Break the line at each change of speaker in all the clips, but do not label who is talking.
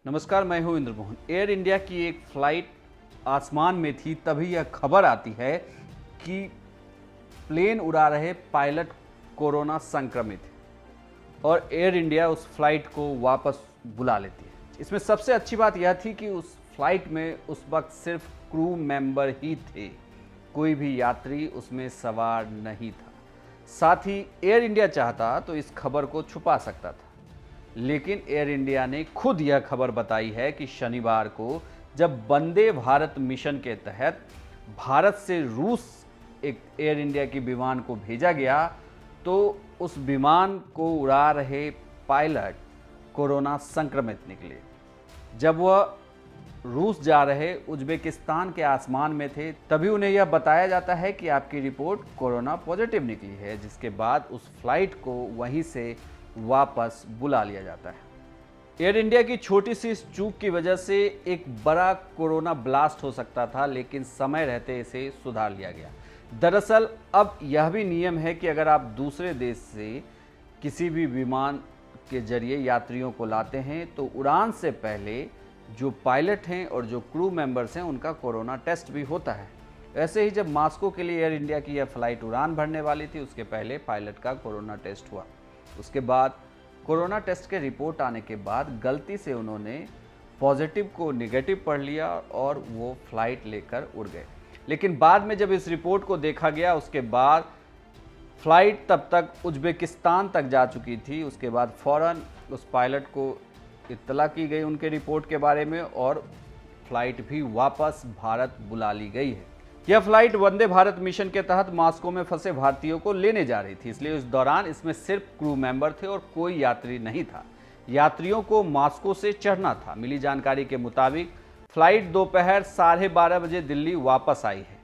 नमस्कार, मैं हूं इंद्र मोहन। एयर इंडिया की एक फ्लाइट आसमान में थी, तभी यह खबर आती है कि प्लेन उड़ा रहे पायलट कोरोना संक्रमित है और एयर इंडिया उस फ्लाइट को वापस बुला लेती है। इसमें सबसे अच्छी बात यह थी कि उस फ्लाइट में उस वक्त सिर्फ क्रू मेंबर ही थे, कोई भी यात्री उसमें सवार नहीं था। साथ ही एयर इंडिया चाहता तो इस खबर को छुपा सकता था, लेकिन एयर इंडिया ने खुद यह खबर बताई है कि शनिवार को जब वंदे भारत मिशन के तहत भारत से रूस एक एयर इंडिया की विमान को भेजा गया, तो उस विमान को उड़ा रहे पायलट कोरोना संक्रमित निकले। जब वह रूस जा रहे उज्बेकिस्तान के आसमान में थे, तभी उन्हें यह बताया जाता है कि आपकी रिपोर्ट कोरोना पॉजिटिव निकली है, जिसके बाद उस फ्लाइट को वहीं से वापस बुला लिया जाता है। एयर इंडिया की छोटी सी इस चूक की वजह से एक बड़ा कोरोना ब्लास्ट हो सकता था, लेकिन समय रहते इसे सुधार लिया गया। दरअसल अब यह भी नियम है कि अगर आप दूसरे देश से किसी भी विमान के जरिए यात्रियों को लाते हैं तो उड़ान से पहले जो पायलट हैं और जो क्रू मेंबर्स हैं उनका कोरोना टेस्ट भी होता है। ऐसे ही जब मास्को के लिए एयर इंडिया की यह फ्लाइट उड़ान भरने वाली थी, उसके पहले पायलट का कोरोना टेस्ट हुआ। उसके बाद कोरोना टेस्ट के रिपोर्ट आने के बाद गलती से उन्होंने पॉजिटिव को नेगेटिव पढ़ लिया और वो फ्लाइट लेकर उड़ गए। लेकिन बाद में जब इस रिपोर्ट को देखा गया, उसके बाद फ्लाइट तब तक उज्बेकिस्तान तक जा चुकी थी। उसके बाद फ़ौरन उस पायलट को इत्तला की गई उनके रिपोर्ट के बारे में और फ्लाइट भी वापस भारत बुला ली गई है। यह फ्लाइट वंदे भारत मिशन के तहत मास्को में फंसे भारतीयों को लेने जा रही थी, इसलिए उस दौरान इसमें सिर्फ क्रू मेंबर थे और कोई यात्री नहीं था। यात्रियों को मास्को से चढ़ना था। मिली जानकारी के मुताबिक फ्लाइट दोपहर 12:30 बजे दिल्ली वापस आई है।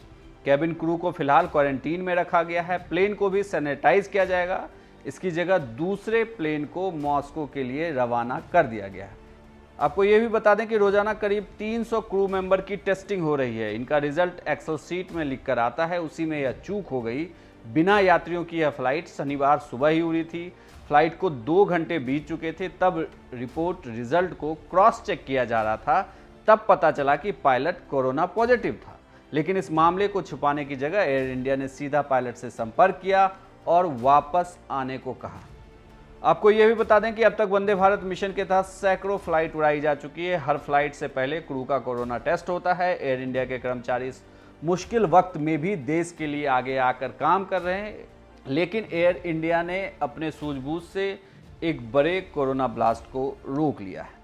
कैबिन क्रू को फिलहाल क्वारंटीन में रखा गया है। प्लेन को भी सैनिटाइज किया जाएगा। इसकी जगह दूसरे प्लेन को मॉस्को के लिए रवाना कर दिया गया है। आपको ये भी बता दें कि रोजाना करीब 300 क्रू मेंबर की टेस्टिंग हो रही है। इनका रिजल्ट एक्सेल सीट में लिख कर आता है। उसी में यह चूक हो गई। बिना यात्रियों की यह फ्लाइट शनिवार सुबह ही उड़ी थी। फ्लाइट को 2 घंटे बीत चुके थे, तब रिपोर्ट रिजल्ट को क्रॉस चेक किया जा रहा था। तब पता चला कि पायलट कोरोना पॉजिटिव था। लेकिन इस मामले को छुपाने की जगह एयर इंडिया ने सीधा पायलट से संपर्क किया और वापस आने को कहा। आपको यह भी बता दें कि अब तक वंदे भारत मिशन के तहत सैकड़ों फ्लाइट उड़ाई जा चुकी है। हर फ्लाइट से पहले क्रू का कोरोना टेस्ट होता है। एयर इंडिया के कर्मचारी इस मुश्किल वक्त में भी देश के लिए आगे आकर काम कर रहे हैं, लेकिन एयर इंडिया ने अपने सूझबूझ से एक बड़े कोरोना ब्लास्ट को रोक लिया है।